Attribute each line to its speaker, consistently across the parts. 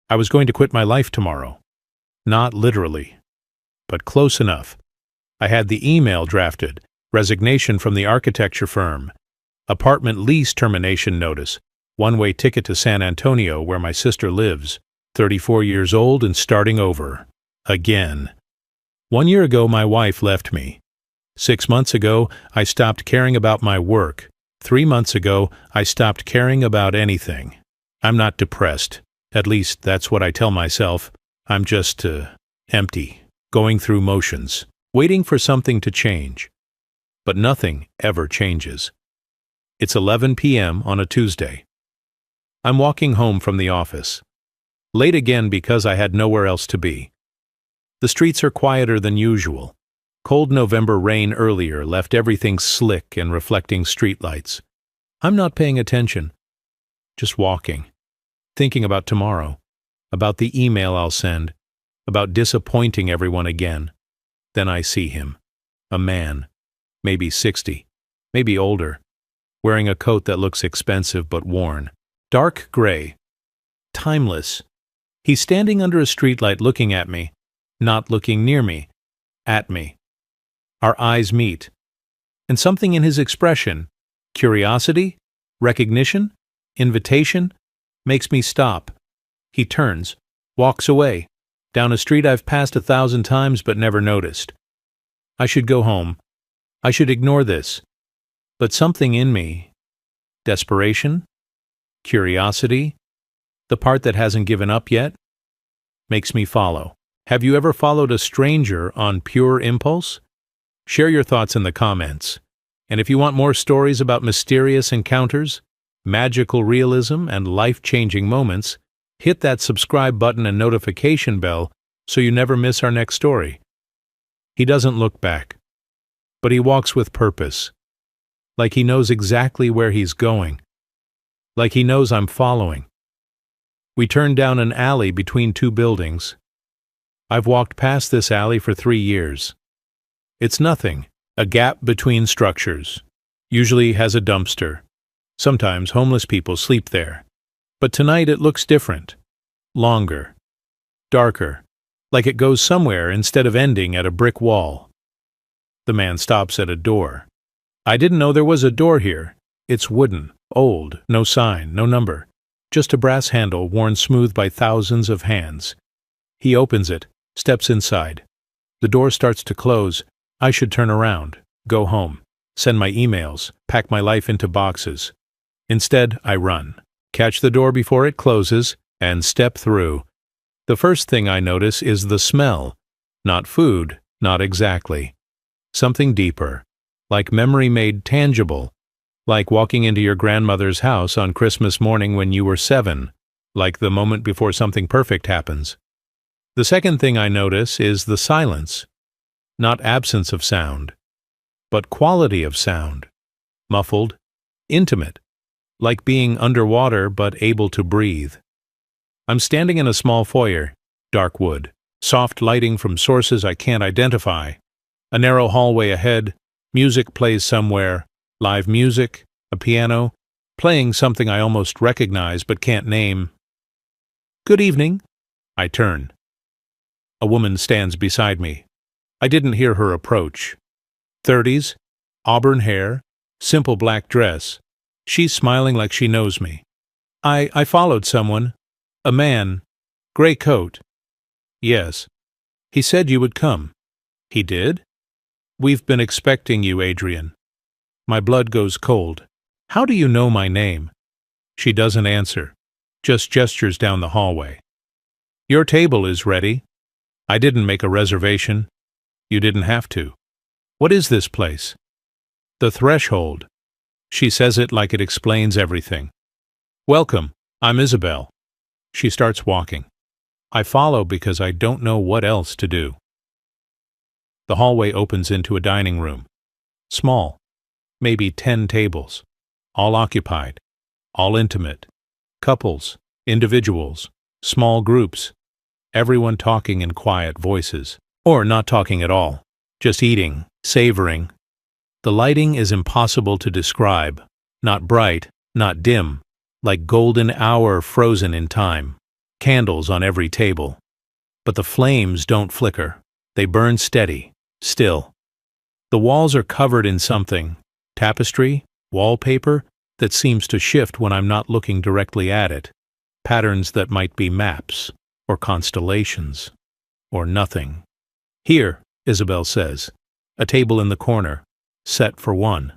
Speaker 1: I was going to quit my life tomorrow. Not literally, but close enough. I had the email drafted, resignation from the architecture firm, apartment lease termination notice, one-way ticket to San Antonio where my sister lives, 34 years old and starting over. Again. 1 year ago my wife left me. 6 months ago I stopped caring about my work. 3 months ago I stopped caring about anything. I'm not depressed. At least that's what I tell myself. I'm just, empty, going through motions, waiting for something to change. But nothing ever changes. It's 11 p.m. on a Tuesday. I'm walking home from the office. Late again because I had nowhere else to be. The streets are quieter than usual. Cold November rain earlier left everything slick and reflecting streetlights. I'm not paying attention. Just walking. Thinking about tomorrow. About the email I'll send. About disappointing everyone again. Then I see him. A man. Maybe 60. Maybe older. Wearing a coat that looks expensive but worn. Dark gray. Timeless. He's standing under a streetlight looking at me. Not looking near me. At me. Our eyes meet. And something in his expression, curiosity, recognition, invitation, makes me stop. He turns, walks away, down a street I've passed 1,000 times but never noticed. I should go home. I should ignore this. But something in me, desperation, curiosity, the part that hasn't given up yet, makes me follow. Have you ever followed a stranger on pure impulse? Share your thoughts in the comments. And if you want more stories about mysterious encounters, magical realism, and life-changing moments, hit that subscribe button and notification bell so you never miss our next story. He doesn't look back, but he walks with purpose, like he knows exactly where he's going, like he knows I'm following. We turn down an alley between two buildings. I've walked past this alley for 3 years. It's nothing, a gap between structures. Usually has a dumpster. Sometimes homeless people sleep there. But tonight it looks different. Longer. Darker. Like it goes somewhere instead of ending at a brick wall. The man stops at a door. I didn't know there was a door here. It's wooden, old, no sign, no number. Just a brass handle worn smooth by thousands of hands. He opens it, steps inside. The door starts to close. I should turn around, go home, send my emails, pack my life into boxes. Instead, I run, catch the door before it closes, and step through. The first thing I notice is the smell. Not food, not exactly. Something deeper, like memory made tangible, like walking into your grandmother's house on Christmas morning when you were 7, like the moment before something perfect happens. The second thing I notice is the silence. Not absence of sound, but quality of sound. Muffled, intimate, like being underwater but able to breathe. I'm standing in a small foyer, dark wood, soft lighting from sources I can't identify. A narrow hallway ahead, music plays somewhere, live music, a piano, playing something I almost recognize but can't name. Good evening. I turn. A woman stands beside me. I didn't hear her approach. 30s, auburn hair, simple black dress. She's smiling like she knows me. I followed someone. A man. Gray coat. Yes. He said you would come. He did? We've been expecting you, Adrian. My blood goes cold. How do you know my name? She doesn't answer, just gestures down the hallway. Your table is ready. I didn't make a reservation. You didn't have to. What is this place? The Threshold. She says it like it explains everything. Welcome, I'm Isabel. She starts walking. I follow because I don't know what else to do. The hallway opens into a dining room. Small, maybe 10 tables, all occupied, all intimate. Couples, individuals, small groups, everyone talking in quiet voices. Or not talking at all, just eating, savoring. The lighting is impossible to describe, not bright, not dim, like golden hour frozen in time. candles on every table. But the flames don't flicker. They burn steady, still. The walls are covered in something, tapestry, wallpaper, that seems to shift when I'm not looking directly at it. Patterns that might be maps, or constellations, or nothing. Here, Isabel says, a table in the corner, set for one.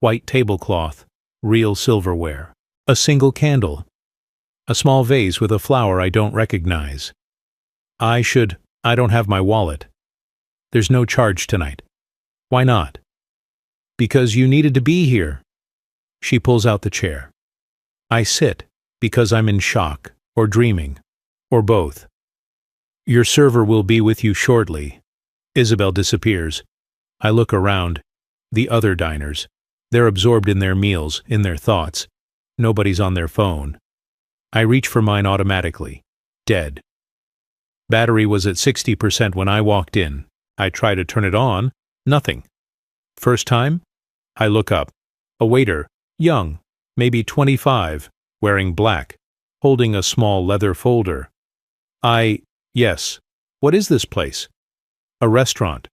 Speaker 1: White tablecloth, real silverware. A single candle. A small vase with a flower I don't recognize. I don't have my wallet. There's no charge tonight. Why not? Because you needed to be here. She pulls out the chair. I sit, because I'm in shock, or dreaming, or both. Your server will be with you shortly. Isabel disappears. I look around. The other diners. They're absorbed in their meals, in their thoughts. Nobody's on their phone. I reach for mine automatically. Dead. Battery was at 60% when I walked in. I try to turn it on. Nothing. First time? I look up. A waiter, young, maybe 25, wearing black, holding a small leather folder. Yes. What is this place? A restaurant.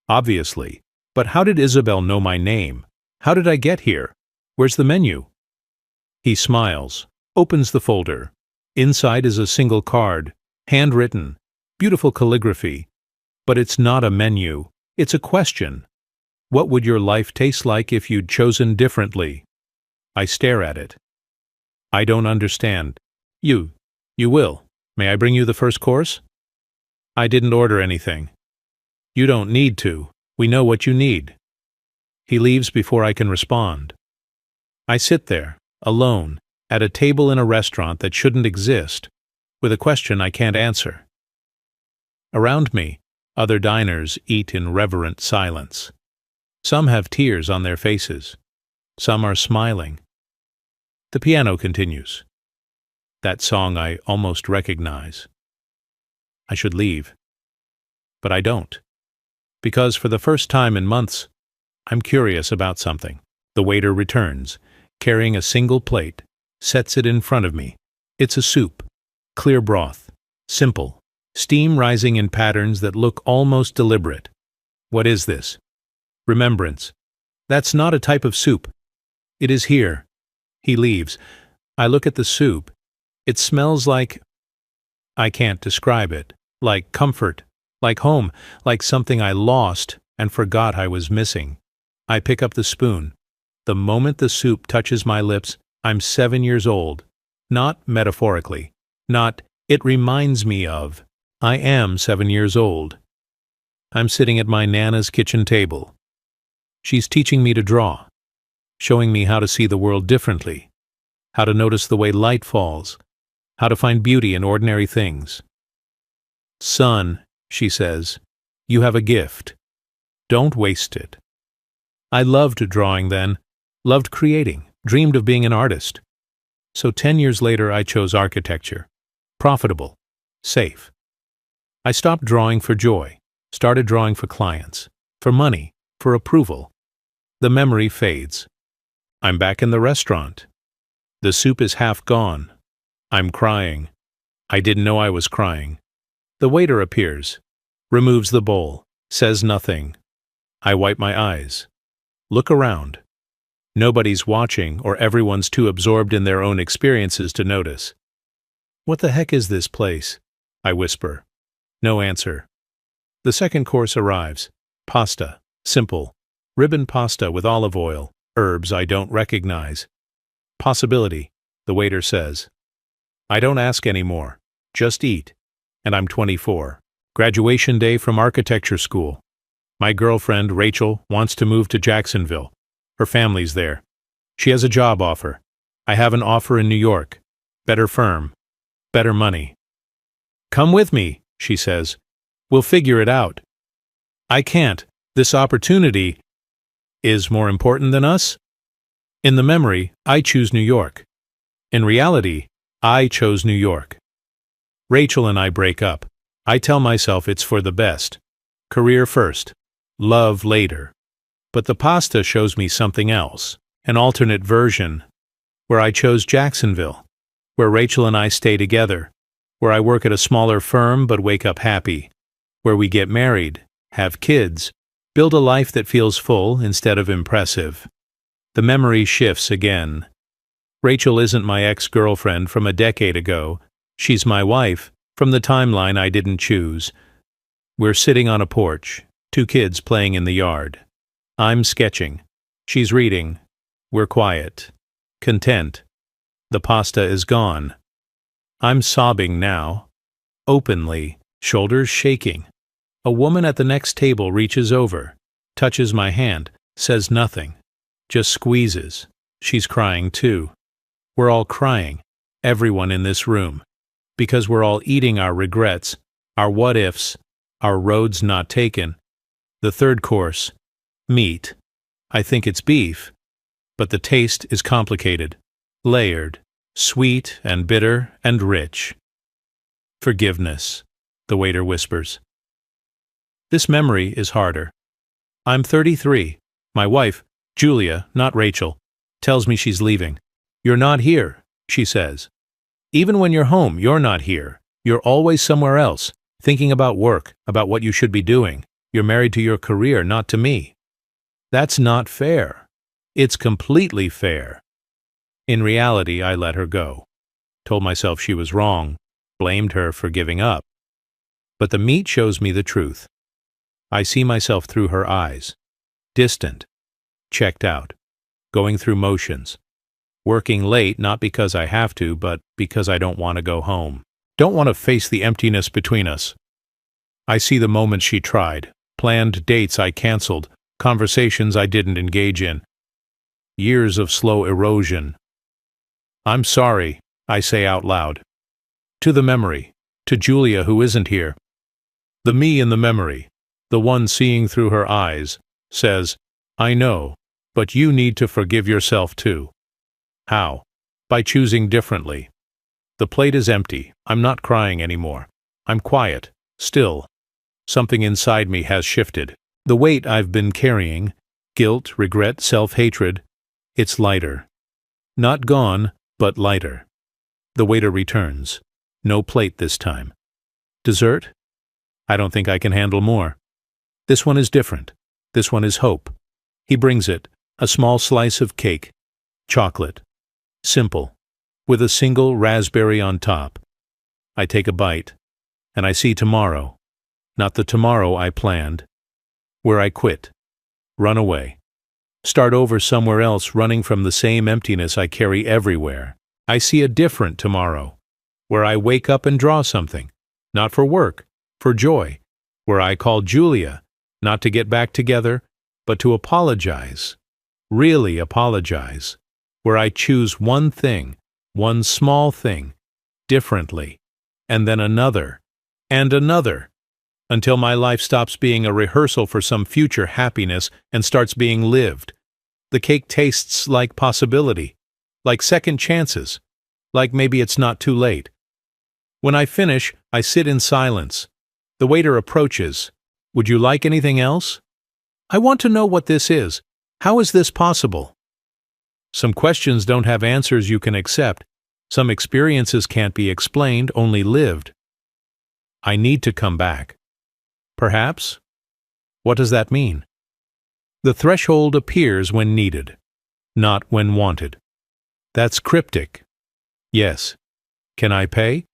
Speaker 1: Obviously. But how did Isabel know my name? How did I get here? Where's the menu? He smiles, opens the folder. Inside is a single card, handwritten, beautiful calligraphy. But it's not a menu. It's a question. What would your life taste like if you'd chosen differently? I stare at it. I don't understand. You will. May I bring you the first course? I didn't order anything. You don't need to. We know what you need. He leaves before I can respond. I sit there, alone, at a table in a restaurant that shouldn't exist, with a question I can't answer. Around me, other diners eat in reverent silence. Some have tears on their faces. Some are smiling. The piano continues. That song I almost recognize. I should leave. But I don't. Because for the first time in months, I'm curious about something. The waiter returns, carrying a single plate, sets it in front of me. It's a soup, clear broth, simple, steam rising in patterns that look almost deliberate. What is this? Remembrance. That's not a type of soup. It is here. He leaves. I look at the soup. It smells like... I can't describe it. Like comfort. Like home. Like something I lost and forgot I was missing. I pick up the spoon. The moment the soup touches my lips, I'm 7 years old. Not metaphorically. Not, it reminds me of. I am 7 years old. I'm sitting at my Nana's kitchen table. She's teaching me to draw, showing me how to see the world differently, how to notice the way light falls, how to find beauty in ordinary things. Son, she says, you have a gift. Don't waste it. I loved drawing then, loved creating, dreamed of being an artist. So 10 years later I chose architecture. Profitable. Safe. I stopped drawing for joy, started drawing for clients, for money, for approval. The memory fades. I'm back in the restaurant. The soup is half gone. I'm crying. I didn't know I was crying. The waiter appears, removes the bowl, says nothing. I wipe my eyes. Look around. Nobody's watching or everyone's too absorbed in their own experiences to notice. What the heck is this place? I whisper. No answer. The second course arrives. Pasta. Simple. Ribbon pasta with olive oil. Herbs I don't recognize. Possibility, the waiter says. I don't ask anymore. Just eat. And I'm 24. Graduation day from architecture school. My girlfriend, Rachel, wants to move to Jacksonville. Her family's there. She has a job offer. I have an offer in New York. Better firm. Better money. Come with me, she says. We'll figure it out. I can't. This opportunity is more important than us? In the memory, I choose New York. In reality, I chose New York. Rachel and I break up. I tell myself it's for the best. Career first. Love later. But the pasta shows me something else. An alternate version. Where I chose Jacksonville. Where Rachel and I stay together. where I work at a smaller firm but wake up happy, where we get married, have kids, build a life that feels full instead of impressive. The memory shifts again. Rachel isn't my ex-girlfriend from a decade ago. She's my wife from the timeline I didn't choose. We're sitting on a porch, 2 kids playing in the yard. I'm sketching. She's reading. We're quiet. Content. The pasta is gone. I'm sobbing now. Openly, shoulders shaking. A woman at the next table reaches over, touches my hand, says nothing, just squeezes. She's crying too. We're all crying, everyone in this room, because we're all eating our regrets, our what-ifs, our roads not taken. The third course, meat. I think it's beef, but the taste is complicated, layered, sweet and bitter and rich. Forgiveness, the waiter whispers. This memory is harder. I'm 33. My wife, Julia, not Rachel, tells me she's leaving. You're not here, she says. Even when you're home, you're not here. You're always somewhere else, thinking about work, about what you should be doing. You're married to your career, not to me. That's not fair. It's completely fair. In reality, I let her go. Told myself she was wrong, blamed her for giving up. But the meat shows me the truth. I see myself through her eyes. Distant. Checked out. Going through motions. Working late not because I have to, but because I don't want to go home. Don't want to face the emptiness between us. I see the moments she tried, planned dates I canceled, conversations I didn't engage in. Years of slow erosion. I'm sorry, I say out loud. To the memory, to Julia who isn't here. The me in the memory, the one seeing through her eyes, says, I know, but you need to forgive yourself too. How? By choosing differently. The plate is empty. I'm not crying anymore. I'm quiet, still. Something inside me has shifted. The weight I've been carrying, guilt, regret, self-hatred, it's lighter. Not gone, but lighter. The waiter returns. No plate this time. Dessert? I don't think I can handle more. This one is different. This one is hope. He brings it, a small slice of cake. Chocolate. Simple. With a single raspberry on top. I take a bite, and I see tomorrow. Not the tomorrow I planned. Where I quit. Run away. Start over somewhere else, running from the same emptiness I carry everywhere. I see a different tomorrow. Where I wake up and draw something. Not for work, for joy. Where I call Julia, not to get back together, but to apologize. Really apologize. Where I choose one thing, one small thing, differently, and then another, and another, until my life stops being a rehearsal for some future happiness and starts being lived. The cake tastes like possibility, like second chances, like maybe it's not too late. When I finish, I sit in silence. The waiter approaches. Would you like anything else? I want to know what this is. How is this possible? Some questions don't have answers you can accept. Some experiences can't be explained, only lived. I need to come back. Perhaps? What does that mean? The threshold appears when needed, not when wanted. That's cryptic. Yes. Can I pay?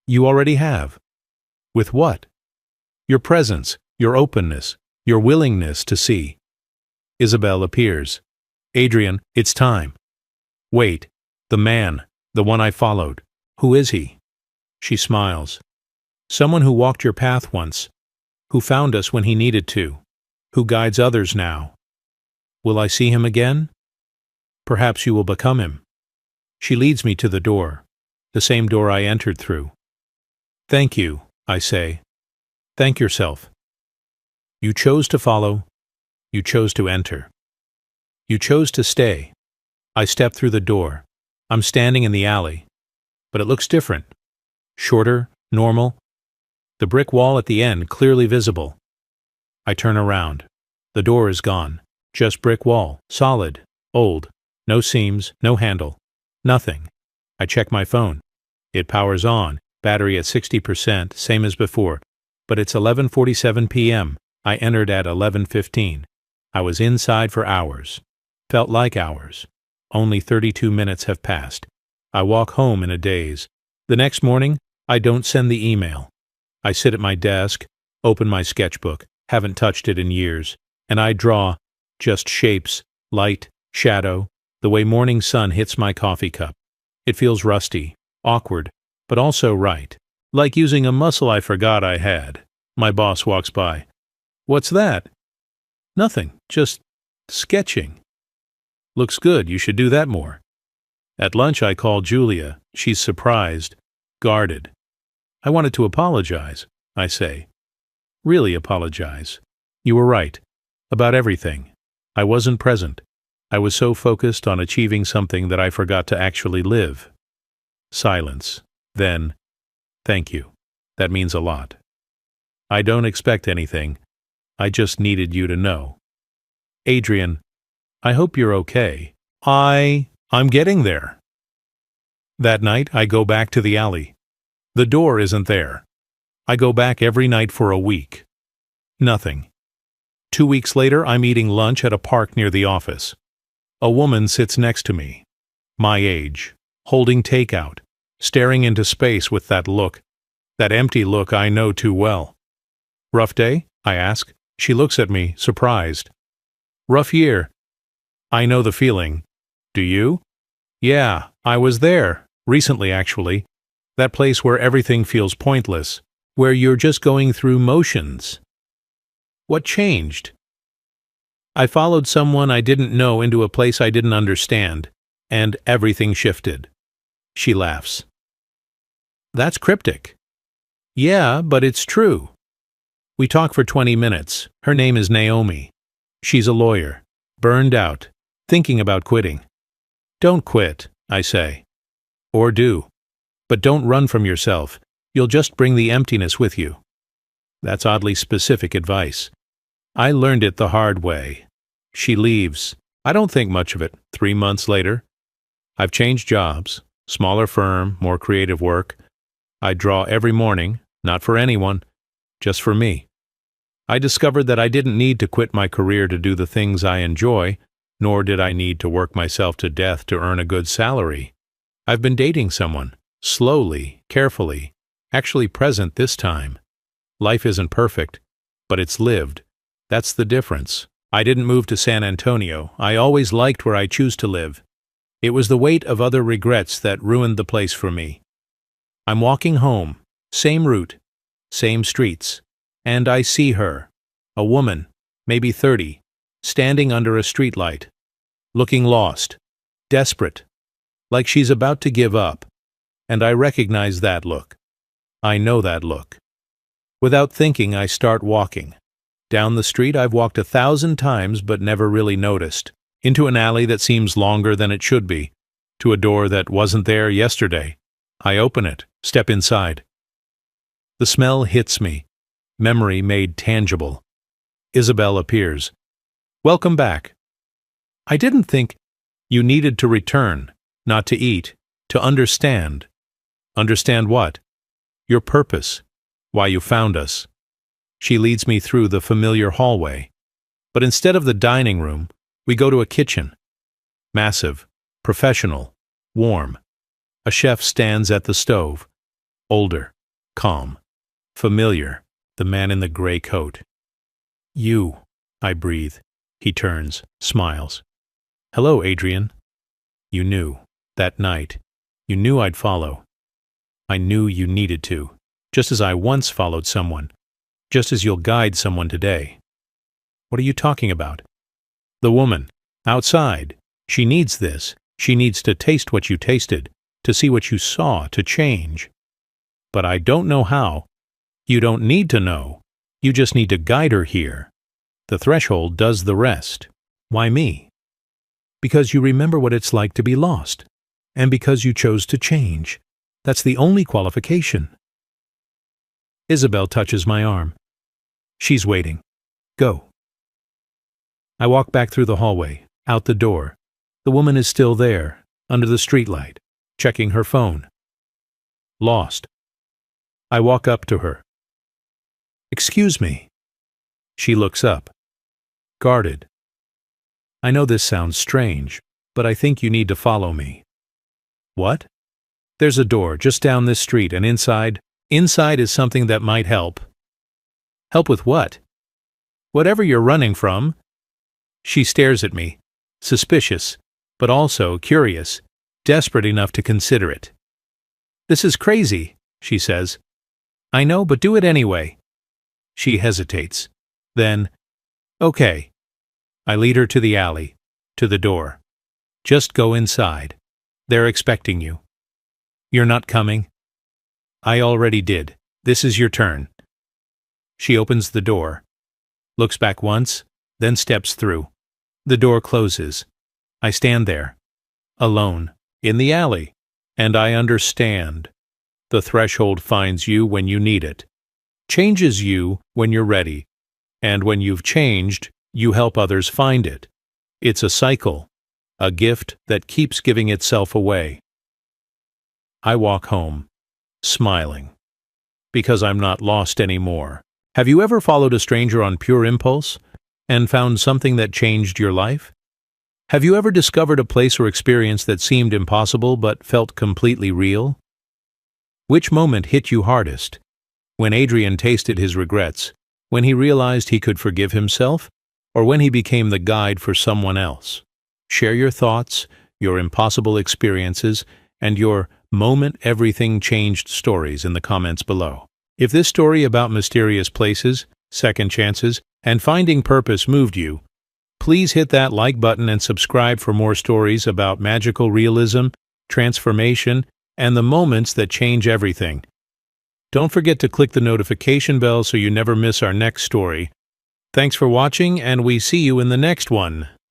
Speaker 1: You already have. With what? Your presence, your openness, your willingness to see. Isabel appears. Adrian, it's time. Wait, the man, the one I followed. Who is he? She smiles. Someone who walked your path once, who found us when he needed to, who guides others now. Will I see him again? Perhaps you will become him. She leads me to the door, the same door I entered through. Thank you, I say. Thank yourself. You chose to follow. You chose to enter. You chose to stay. I step through the door. I'm standing in the alley. But it looks different. Shorter, normal. The brick wall at the end clearly visible. I turn around. The door is gone. Just brick wall. Solid. Old. No seams. No handle. Nothing. I check my phone. It powers on. Battery at 60%, same as before. But it's 11:47 p.m. I entered at 11:15. I was inside for hours. Felt like hours. Only 32 minutes have passed. I walk home in a daze. The next morning, I don't send the email. I sit at my desk, open my sketchbook, haven't touched it in years, and I draw just shapes, light, shadow, the way morning sun hits my coffee cup. It feels rusty, awkward, but also right. Like using a muscle I forgot I had. My boss walks by. "What's that?" "Nothing, just sketching." "Looks good, you should do that more." At lunch I call Julia. She's surprised, guarded. "I wanted to apologize," I say. "Really apologize. You were right. About everything. I wasn't present. I was so focused on achieving something that I forgot to actually live." Silence. Then, "Thank you. That means a lot. I don't expect anything. I just needed you to know. Adrian, I hope you're okay. I'm getting there." That night, I go back to the alley. The door isn't there. I go back every night for a week. Nothing. 2 weeks later, I'm eating lunch at a park near the office. A woman sits next to me, my age, holding takeout, staring into space with that look, that empty look I know too well. "Rough day?" I ask. She looks at me, surprised. "Rough year." I know the feeling. Do you? "Yeah, I was there, recently actually. That place where everything feels pointless, where you're just going through motions." "What changed?" "I followed someone I didn't know into a place I didn't understand, and everything shifted." She laughs. "That's cryptic." "Yeah, but it's true." We talk for 20 minutes. Her name is Naomi. She's a lawyer, burned out, thinking about quitting. "Don't quit," I say. "Or do. But don't run from yourself. You'll just bring the emptiness with you." That's oddly specific advice. I learned it the hard way. She leaves. I don't think much of it. 3 months later, I've changed jobs. Smaller firm, more creative work. I draw every morning, not for anyone, just for me. I discovered that I didn't need to quit my career to do the things I enjoy, nor did I need to work myself to death to earn a good salary. I've been dating someone, slowly, carefully, actually present this time. Life isn't perfect, but it's lived. That's the difference. I didn't move to San Antonio. I always liked where I choose to live. It was the weight of other regrets that ruined the place for me. I'm walking home, same route, same streets, and I see her, a woman, maybe 30, standing under a streetlight, looking lost, desperate, like she's about to give up, and I recognize that look. I know that look. Without thinking, I start walking. Down the street I've walked 1,000 times but never really noticed, into an alley that seems longer than it should be, to a door that wasn't there yesterday. I open it, step inside. The smell hits me, memory made tangible. Isabel appears. "Welcome back." "I didn't think you needed to return, not to eat, to understand." "Understand what?" "Your purpose, why you found us." She leads me through the familiar hallway. But instead of the dining room, we go to a kitchen. Massive, professional, warm. A chef stands at the stove. Older, calm, familiar, the man in the gray coat. "You," I breathe. He turns, smiles. "Hello, Adrian." "You knew, that night. You knew I'd follow. I knew you needed to, just as I once followed someone, just as you'll guide someone today." "What are you talking about?" "The woman. Outside. She needs this. She needs to taste what you tasted, to see what you saw, to change. But I don't know how. You don't need to know. You just need to guide her here. The threshold does the rest." "Why me?" "Because you remember what it's like to be lost, and because you chose to change. That's the only qualification." Isabel touches my arm. She's waiting. "Go." I walk back through the hallway, out the door. The woman is still there, under the streetlight, checking her phone. Lost. I walk up to her. "Excuse me." She looks up, guarded. "I know this sounds strange, but I think you need to follow me." "What?" "There's a door just down this street, and inside is something that might help." "Help with what?" "Whatever you're running from." She stares at me, suspicious, but also curious, desperate enough to consider it. "This is crazy," she says. "I know, but do it anyway." She hesitates. Then, "Okay." I lead her to the alley, to the door. "Just go inside. They're expecting you." "You're not coming?" "I already did. This is your turn." She opens the door, looks back once, then steps through. The door closes. I stand there, alone, in the alley, and I understand. The threshold finds you when you need it, changes you when you're ready, and when you've changed, you help others find it. It's a cycle, a gift that keeps giving itself away. I walk home, smiling, because I'm not lost anymore. Have you ever followed a stranger on pure impulse and found something that changed your life? Have you ever discovered a place or experience that seemed impossible but felt completely real? Which moment hit you hardest? When Adrian tasted his regrets, when he realized he could forgive himself, or when he became the guide for someone else? Share your thoughts, your impossible experiences, and your moment everything changed stories in the comments below. If this story about mysterious places, second chances, and finding purpose moved you, please hit that like button and subscribe for more stories about magical realism, transformation, and the moments that change everything. Don't forget to click the notification bell so you never miss our next story. Thanks for watching, and we see you in the next one.